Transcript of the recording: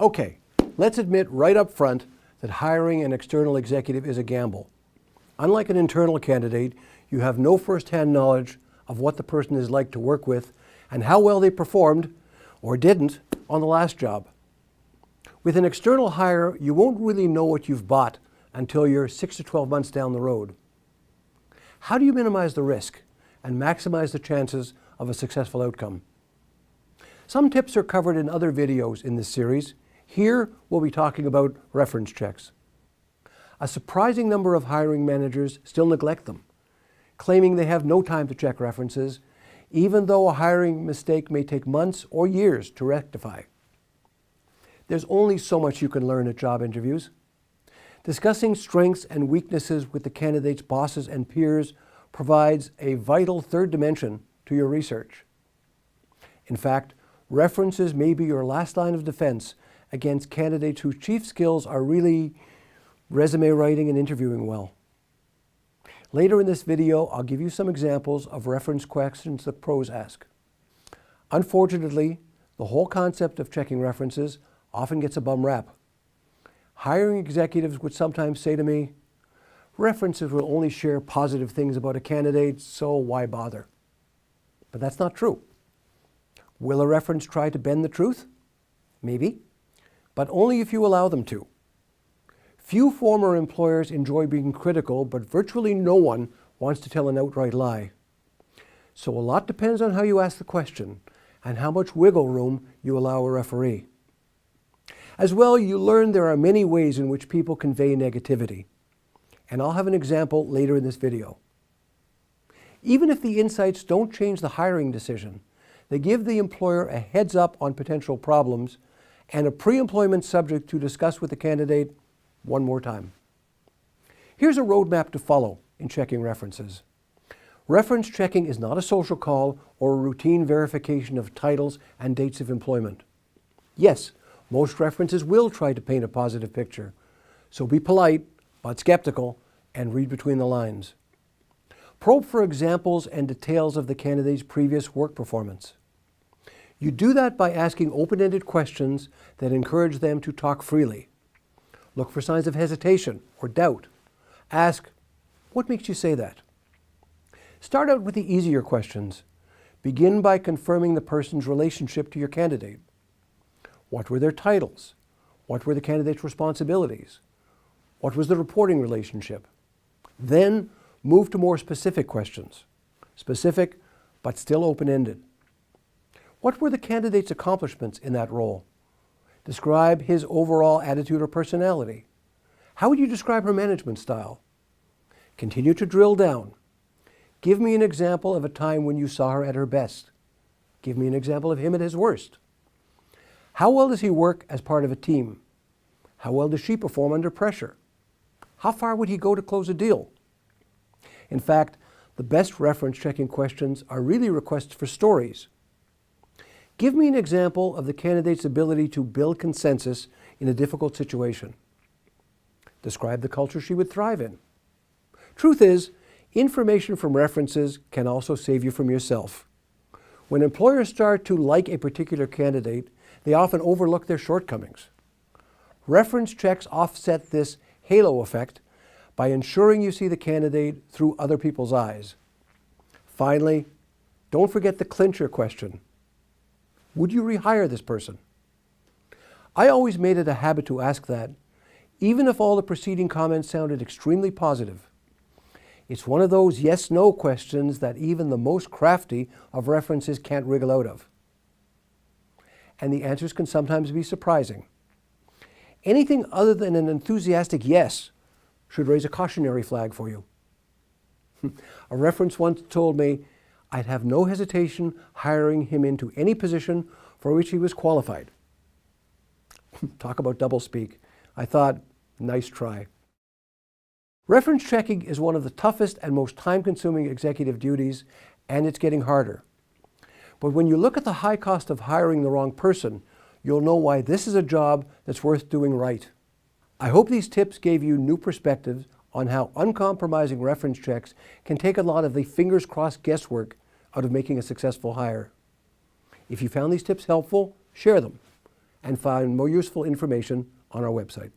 Okay, let's admit right up front that hiring an external executive is a gamble. Unlike an internal candidate, you have no first-hand knowledge of what the person is like to work with and how well they performed, or didn't, on the last job. With an external hire, you won't really know what you've bought until you're 6 to 12 months down the road. How do you minimize the risk and maximize the chances of a successful outcome? Some tips are covered in other videos in this series. Here, we'll be talking about reference checks. A surprising number of hiring managers still neglect them, claiming they have no time to check references, even though a hiring mistake may take months or years to rectify. There's only so much you can learn at job interviews. Discussing strengths and weaknesses with the candidate's bosses and peers provides a vital third dimension to your research. In fact, references may be your last line of defense against candidates whose chief skills are really resume writing and interviewing well. Later in this video, I'll give you some examples of reference questions that pros ask. Unfortunately, the whole concept of checking references often gets a bum rap. Hiring executives would sometimes say to me, references will only share positive things about a candidate, so why bother? But that's not true. Will a reference try to bend the truth? Maybe, but only if you allow them to. Few former employers enjoy being critical, but virtually no one wants to tell an outright lie. So a lot depends on how you ask the question and how much wiggle room you allow a referee. As well, you learn there are many ways in which people convey negativity, and I'll have an example later in this video. Even if the insights don't change the hiring decision, they give the employer a heads up on potential problems and a pre-employment subject to discuss with the candidate one more time. Here's a roadmap to follow in checking references. Reference checking is not a social call or a routine verification of titles and dates of employment. Yes, most references will try to paint a positive picture, so be polite but skeptical and read between the lines. Probe for examples and details of the candidate's previous work performance. You do that by asking open-ended questions that encourage them to talk freely. Look for signs of hesitation or doubt. Ask, what makes you say that? Start out with the easier questions. Begin by confirming the person's relationship to your candidate. What were their titles? What were the candidate's responsibilities? What was the reporting relationship? Then move to more specific questions. Specific, but still open-ended. What were the candidate's accomplishments in that role? Describe his overall attitude or personality. How would you describe her management style? Continue to drill down. Give me an example of a time when you saw her at her best. Give me an example of him at his worst. How well does he work as part of a team? How well does she perform under pressure? How far would he go to close a deal? In fact, the best reference checking questions are really requests for stories. Give me an example of the candidate's ability to build consensus in a difficult situation. Describe the culture she would thrive in. Truth is, information from references can also save you from yourself. When employers start to like a particular candidate, they often overlook their shortcomings. Reference checks offset this halo effect by ensuring you see the candidate through other people's eyes. Finally, don't forget the clincher question. Would you rehire this person? I always made it a habit to ask that, even if all the preceding comments sounded extremely positive. It's one of those yes-no questions that even the most crafty of references can't wriggle out of. And the answers can sometimes be surprising. Anything other than an enthusiastic yes should raise a cautionary flag for you. A reference once told me, I'd have no hesitation hiring him into any position for which he was qualified. Talk about doublespeak. I thought, nice try. Reference checking is one of the toughest and most time-consuming executive duties, and it's getting harder. But when you look at the high cost of hiring the wrong person, you'll know why this is a job that's worth doing right. I hope these tips gave you new perspectives on how uncompromising reference checks can take a lot of the fingers crossed guesswork out of making a successful hire. If you found these tips helpful, share them. and find more useful information on our website.